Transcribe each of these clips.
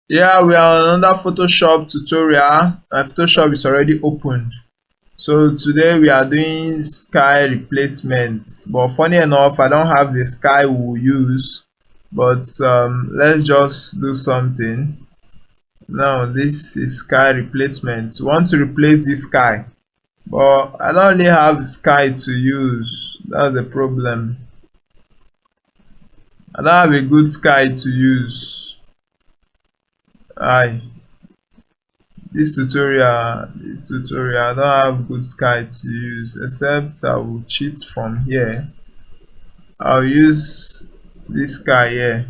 Yeah, we are on another Photoshop tutorial. My Photoshop is already opened. So today we are doing sky replacement. But funny enough, I don't have the sky we'll use. But let's just do something. Now this is sky replacement. We want to replace this sky. But I don't really have sky to use. That's the problem. I don't have a good sky to use. Aye. This tutorial I don't have good sky to use, except I will cheat from here. I'll use this sky here.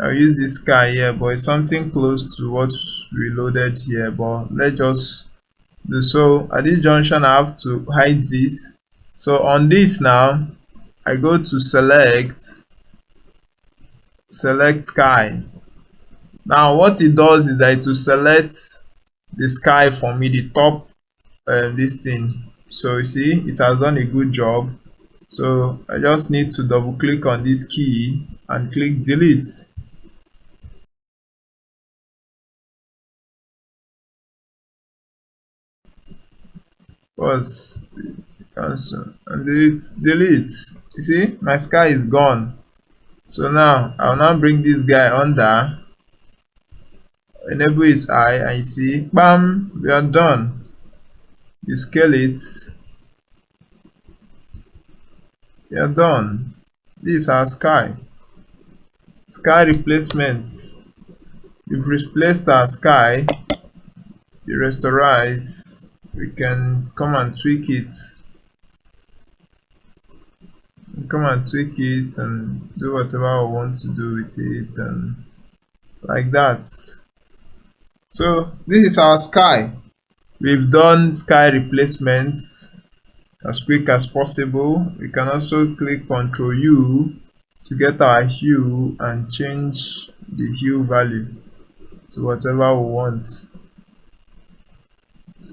I'll use this sky here, but it's something close to what we loaded here. But let's just do so. At this junction I have to hide this. So on this now, I go to select sky. Now what it does is that it will select the sky for me, the top this thing. So you see, it has done a good job. So I just need to double click on this key and click delete. Pause, cancel, and delete. You see, my sky is gone. So now I'll now bring this guy under, enable his eye, and you see, bam, we are done. You scale it, we are done. This is our sky replacement. We've replaced our sky. The rasterize, we can come and tweak it. And do whatever we want to do with it, and like that. So this is our sky. We've done sky replacement as quick as possible. We can also click Ctrl U to get our hue and change the hue value to whatever we want.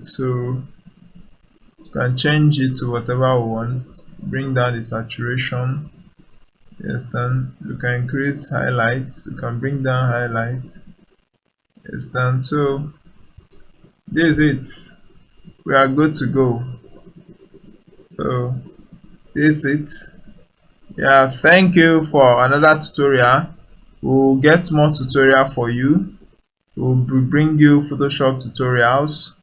So you can change it to whatever we want. Bring down the saturation. Yes, then you can increase highlights. You can bring down highlights. Yes, then so this is it. We are good to go. So this is it. Yeah, thank you for another tutorial. We'll get more tutorial for you. We'll bring you Photoshop tutorials.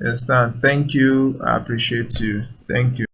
Understand? Thank you. I appreciate you. Thank you.